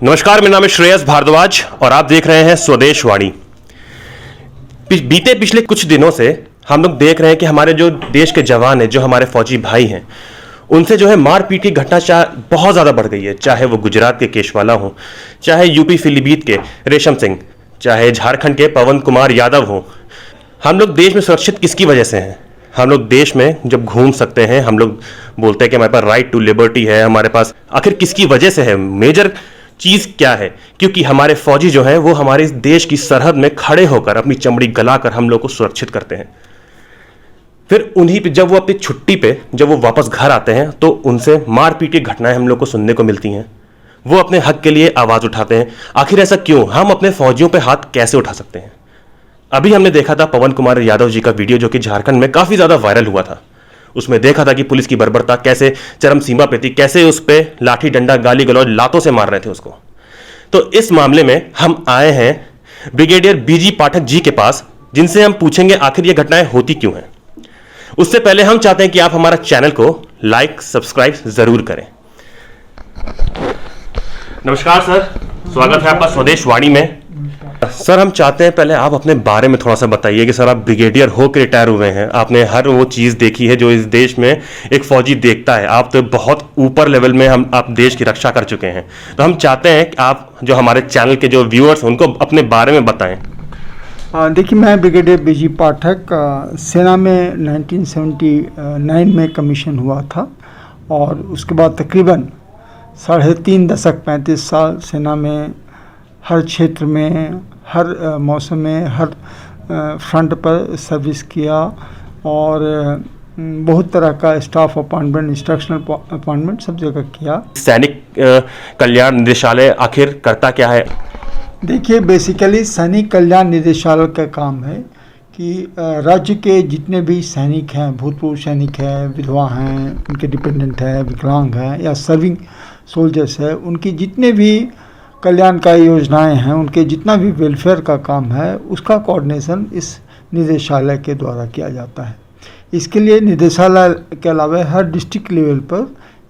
नमस्कार, मेरा नाम है श्रेयस भारद्वाज और आप देख रहे हैं स्वदेश वाणी। पिछले कुछ दिनों से हम लोग देख रहे हैं कि हमारे जो देश के जवान हैं, जो हमारे फौजी भाई हैं, उनसे जो है मारपीट की घटना बहुत ज़्यादा बढ़ गई है। चाहे वो गुजरात के केशवाला हो, चाहे यूपी पीलीभीत के रेशम सिंह, चाहे झारखंड के पवन कुमार यादव हो। हम लोग देश में सुरक्षित किसकी वजह से हैं? हम लोग देश में जब घूम सकते हैं, हम लोग बोलते हैं कि हमारे पास राइट टू लिबर्टी है, हमारे पास आखिर किसकी वजह से है? मेजर चीज़ क्या है? क्योंकि हमारे फौजी जो हैं वो हमारे देश की सरहद में खड़े होकर अपनी चमड़ी गलाकर हम लोग को सुरक्षित करते हैं। फिर उन्हीं पे जब वो अपनी छुट्टी पे जब वो वापस घर आते हैं तो उनसे मारपीट की घटनाएं हम लोग को सुनने को मिलती हैं। वो अपने हक के लिए आवाज़ उठाते हैं। आखिर ऐसा क्यों? हम अपने फौजियों पे हाथ कैसे उठा सकते हैं? अभी हमने देखा था पवन कुमार यादव जी का वीडियो, जो कि झारखंड में काफ़ी ज़्यादा वायरल हुआ था। उसमें देखा था कि पुलिस की बर्बरता कैसे चरम सीमा पे थी, कैसे उस पर लाठी डंडा गाली गलौज लातों से मार रहे थे उसको। तो इस मामले में हम आए हैं ब्रिगेडियर बीजी पाठक जी के पास, जिनसे हम पूछेंगे आखिर ये घटनाएं होती क्यों हैं। उससे पहले हम चाहते हैं कि आप हमारा चैनल को लाइक सब्सक्राइब जरूर करें। नमस्कार सर, स्वागत है आपका स्वदेश वाणी में। सर, हम चाहते हैं पहले आप अपने बारे में थोड़ा सा बताइए कि सर आप ब्रिगेडियर होकर रिटायर हुए हैं, आपने हर वो चीज़ देखी है जो इस देश में एक फौजी देखता है। आप तो बहुत ऊपर लेवल में आप देश की रक्षा कर चुके हैं। तो हम चाहते हैं कि आप जो हमारे चैनल के जो व्यूअर्स हैं उनको अपने बारे में बताएं। देखिए, मैं ब्रिगेडियर बीजी पाठक सेना में 1979 में कमीशन हुआ था और उसके बाद तकरीबन 3.5 दशक 35 साल सेना में हर क्षेत्र में, हर मौसम में, हर फ्रंट पर सर्विस किया और बहुत तरह का स्टाफ अपॉइंटमेंट, इंस्ट्रक्शनल अपॉइंटमेंट सब जगह किया। सैनिक कल्याण निदेशालय आखिर करता क्या है? देखिए, बेसिकली सैनिक कल्याण निदेशालय का काम है कि राज्य के जितने भी सैनिक हैं, भूतपूर्व सैनिक हैं, विधवा हैं, उनके डिपेंडेंट हैं, विकलांग हैं या सर्विंग सोल्जर्स हैं, उनकी जितने भी कल्याणकारी योजनाएं हैं, उनके जितना भी वेलफेयर का काम है, उसका कोऑर्डिनेशन इस निदेशालय के द्वारा किया जाता है। इसके लिए निदेशालय के अलावा हर डिस्ट्रिक्ट लेवल पर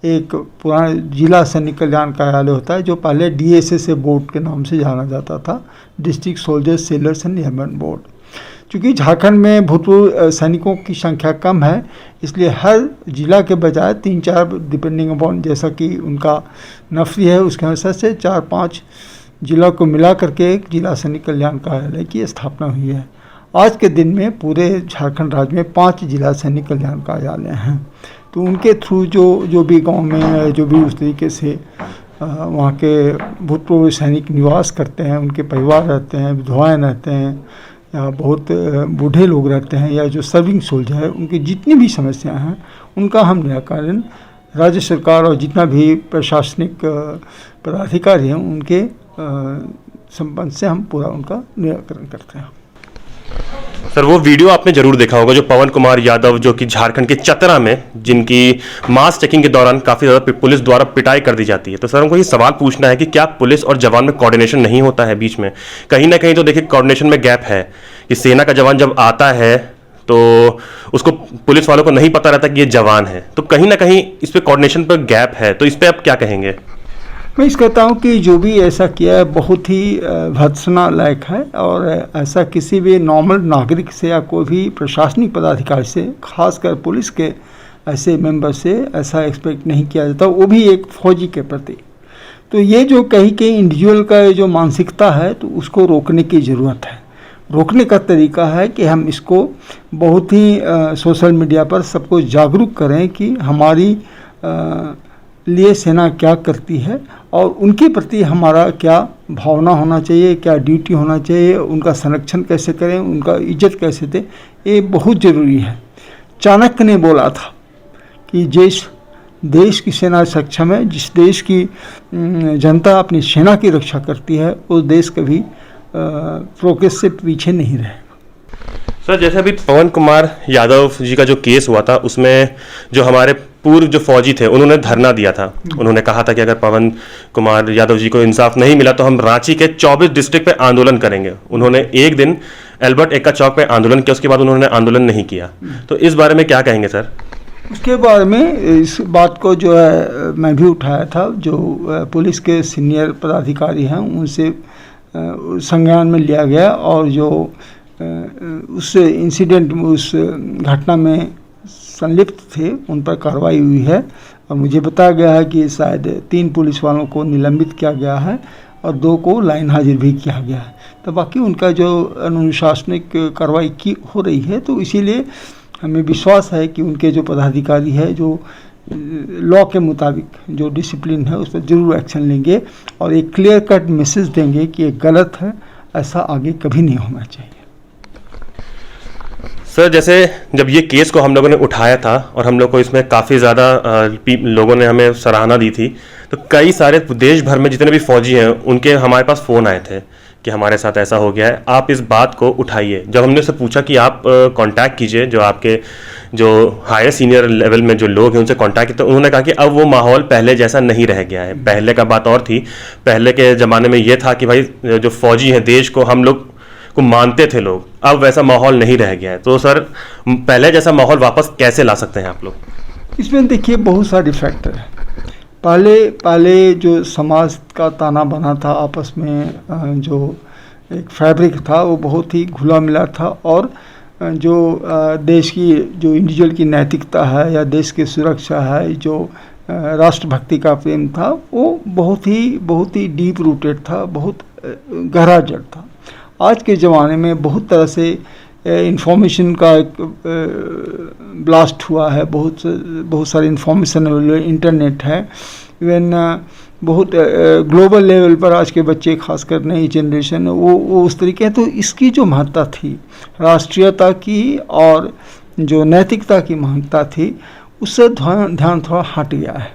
एक पुराना जिला सैनिक कल्याण कार्यालय होता है, जो पहले DSSA बोर्ड के नाम से जाना जाता था, district soldiers sellers and airman board. चूँकि झारखंड में भूतपूर्व सैनिकों की संख्या कम है, इसलिए हर जिला के बजाय 3-4 डिपेंडिंग अपॉन जैसा कि उनका नफरी है, उसके अनुसार से 4-5 जिला को मिला करके एक जिला सैनिक कल्याण कार्यालय की स्थापना हुई है। आज के दिन में पूरे झारखंड राज्य में 5 जिला सैनिक कल्याण कार्यालय हैं। तो उनके थ्रू जो भी गांव में, जो भी उस तरीके से वहाँ के भूतपूर्व सैनिक निवास करते हैं, उनके परिवार रहते हैं, विधवाएँ रहते हैं या बहुत बूढ़े लोग रहते हैं या जो सर्विंग सोल्जर है, उनकी जितनी भी समस्याएं हैं उनका हम निराकरण राज्य सरकार और जितना भी प्रशासनिक पदाधिकारी हैं उनके संबंध से हम पूरा उनका निराकरण करते हैं। सर, वो वीडियो आपने जरूर देखा होगा जो पवन कुमार यादव, जो कि झारखंड के चतरा में, जिनकी मास चेकिंग के दौरान काफ़ी ज़्यादा पुलिस द्वारा पिटाई कर दी जाती है। तो सर, हमको ये सवाल पूछना है कि क्या पुलिस और जवान में कोऑर्डिनेशन नहीं होता है बीच में? कहीं ना कहीं तो देखिए कोऑर्डिनेशन में गैप है कि सेना का जवान जब आता है तो उसको पुलिस वालों को नहीं पता रहता कि ये जवान है। तो कहीं ना कहीं इस पर कोऑर्डिनेशन पर गैप है। तो इस पर आप क्या कहेंगे? मैं इस कहता हूँ कि जो भी ऐसा किया है बहुत ही भर्त्सना लायक है और ऐसा किसी भी नॉर्मल नागरिक से या कोई भी प्रशासनिक पदाधिकारी से, खासकर पुलिस के ऐसे मेंबर से ऐसा एक्सपेक्ट नहीं किया जाता, वो भी एक फौजी के प्रति। तो ये जो कहीं कहीं इंडिविजुअल का जो मानसिकता है, तो उसको रोकने की ज़रूरत है। रोकने का तरीका है कि हम इसको बहुत ही सोशल मीडिया पर सबको जागरूक करें कि हमारी लिए सेना क्या करती है और उनके प्रति हमारा क्या भावना होना चाहिए, क्या ड्यूटी होना चाहिए, उनका संरक्षण कैसे करें, उनका इज्जत कैसे दें, ये बहुत ज़रूरी है। चाणक्य ने बोला था कि जिस देश की सेना सक्षम है, जिस देश की जनता अपनी सेना की रक्षा करती है, उस देश कभी प्रोग्रेस से पीछे नहीं रहेगा। सर, जैसे अभी पवन कुमार यादव जी का जो केस हुआ था, उसमें जो हमारे पूर्व जो फौजी थे उन्होंने धरना दिया था। उन्होंने कहा था कि अगर पवन कुमार यादव जी को इंसाफ नहीं मिला तो हम रांची के 24 डिस्ट्रिक्ट पे आंदोलन करेंगे। उन्होंने एक दिन एल्बर्ट एक्का चौक पे आंदोलन किया, उसके बाद उन्होंने आंदोलन नहीं किया। तो इस बारे में क्या कहेंगे सर? उसके बारे में इस बात को जो है मैं भी उठाया था, जो पुलिस के सीनियर पदाधिकारी हैं उनसे संज्ञान में लिया गया, और जो उस इंसिडेंट में उस घटना में संलिप्त थे उन पर कार्रवाई हुई है। और मुझे बताया गया है कि शायद 3 पुलिस वालों को निलंबित किया गया है और 2 को लाइन हाजिर भी किया गया है। तो बाकी उनका जो अनुशासनिक कार्रवाई की हो रही है, तो इसीलिए हमें विश्वास है कि उनके जो पदाधिकारी है जो लॉ के मुताबिक जो डिसिप्लिन है उस पर जरूर एक्शन लेंगे और एक क्लियर कट मैसेज देंगे कि ये गलत है, ऐसा आगे कभी नहीं होना चाहिए। सर, जैसे जब ये केस को हम लोगों ने उठाया था और हम लोग को इसमें काफ़ी ज़्यादा लोगों ने हमें सराहना दी थी, तो कई सारे देश भर में जितने भी फौजी हैं उनके हमारे पास फ़ोन आए थे कि हमारे साथ ऐसा हो गया है, आप इस बात को उठाइए। जब हमने उससे पूछा कि आप कांटेक्ट कीजिए जो आपके जो हायर सीनियर लेवल में जो लोग हैं उनसे कांटेक्ट किया, तो उन्होंने कहा कि अब वो माहौल पहले जैसा नहीं रह गया है। पहले का बात और थी, पहले के ज़माने में ये था कि भाई जो फौजी हैं देश को हम लोग को मानते थे लोग, अब वैसा माहौल नहीं रह गया है। तो सर, पहले जैसा माहौल वापस कैसे ला सकते हैं आप लोग? इसमें देखिए बहुत सारे फैक्टर हैं। पहले जो समाज का ताना बना था आपस में, जो एक फैब्रिक था वो बहुत ही घुला मिला था, और जो देश की जो इंडिविजुअल की नैतिकता है या देश की सुरक्षा है, जो राष्ट्रभक्ति का प्रेम था, वो बहुत ही डीप रूटेड था, बहुत गहरा जड़ था। आज के ज़माने में बहुत तरह से इंफॉर्मेशन का एक ब्लास्ट हुआ है, बहुत सारी इंफॉर्मेशन अवेलेबल, इंटरनेट है, इवन बहुत ग्लोबल लेवल पर आज के बच्चे, खासकर नई जनरेशन, वो उस तरीके हैं। तो इसकी जो महत्ता थी राष्ट्रीयता की और जो नैतिकता की महत्ता थी, उससे ध्यान थोड़ा हट गया है।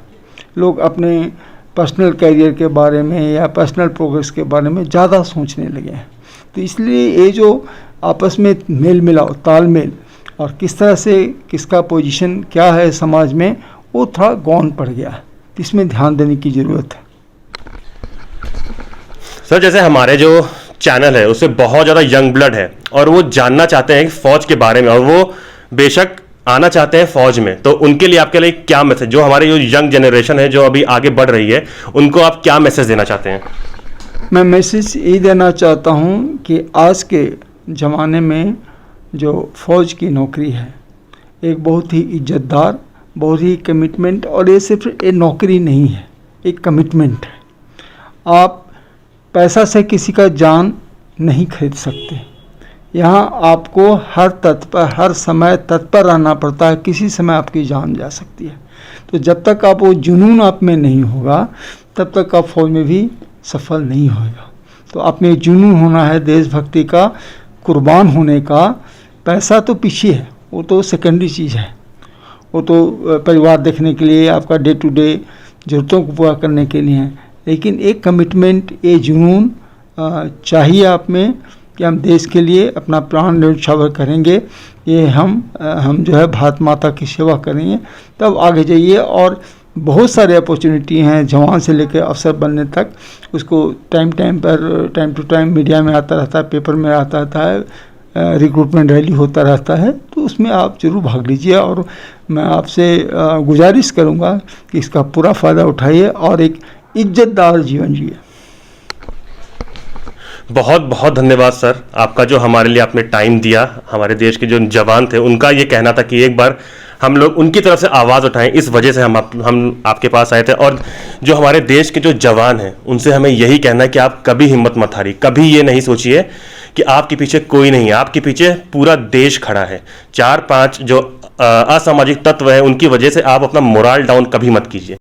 लोग अपने पर्सनल कैरियर के बारे में या पर्सनल प्रोग्रेस के बारे में ज़्यादा सोचने लगे हैं। तो इसलिए ये जो आपस में मेल मिलाओ, तालमेल, और किस तरह से किसका पोजीशन क्या है समाज में, वो थोड़ा गौन पड़ गया है। इसमें ध्यान देने की ज़रूरत है। सर, जैसे हमारे जो चैनल है उससे बहुत ज़्यादा यंग ब्लड है और वो जानना चाहते हैं फ़ौज के बारे में, और वो बेशक आना चाहते हैं फ़ौज में, तो उनके लिए आपके लिए क्या मैसेज, जो हमारी जो यंग जनरेशन है जो अभी आगे बढ़ रही है, उनको आप क्या मैसेज देना चाहते हैं? मैं मैसेज यही देना चाहता हूँ कि आज के ज़माने में जो फ़ौज की नौकरी है एक बहुत ही इज्जतदार, बहुत ही कमिटमेंट, और ये सिर्फ एक नौकरी नहीं है, एक कमिटमेंट है। आप पैसा से किसी का जान नहीं खरीद सकते। यहाँ आपको हर तत्पर, हर समय तत्पर रहना पड़ता है, किसी समय आपकी जान जा सकती है। तो जब तक आप वो जुनून आप में नहीं होगा तब तक आप फौज में भी सफल नहीं होगा। तो आप में जुनून होना है देशभक्ति का, कुर्बान होने का। पैसा तो पीछे है, वो तो सेकेंडरी चीज़ है, वो तो परिवार देखने के लिए, आपका डे टू डे ज़रूरतों को पूरा करने के लिए है। लेकिन एक कमिटमेंट, ये जुनून चाहिए आप में कि हम देश के लिए अपना प्राण न्यौछावर करेंगे, ये हम जो है भारत माता की सेवा करेंगे, तब आगे जाइए। और बहुत सारे अपॉर्चुनिटी हैं, जवान से लेकर अफसर बनने तक, उसको टाइम टू टाइम मीडिया में आता रहता है, पेपर में आता रहता है, रिक्रूटमेंट रैली होता रहता है, तो उसमें आप जरूर भाग लीजिए। और मैं आपसे गुजारिश करूंगा कि इसका पूरा फ़ायदा उठाइए और एक इज्जतदार जीवन जिए। बहुत बहुत धन्यवाद सर, आपका जो हमारे लिए आपने टाइम दिया। हमारे देश के जो जवान थे उनका ये कहना था कि एक बार हम लोग उनकी तरफ से आवाज़ उठाएं, इस वजह से हम आपके पास आए थे। और जो हमारे देश के जो जवान हैं उनसे हमें यही कहना है कि आप कभी हिम्मत मत हारिए, कभी ये नहीं सोचिए कि आपके पीछे कोई नहीं है, आपके पीछे पूरा देश खड़ा है। 4-5 जो असामाजिक तत्व हैं उनकी वजह से आप अपना मोराल डाउन कभी मत कीजिए।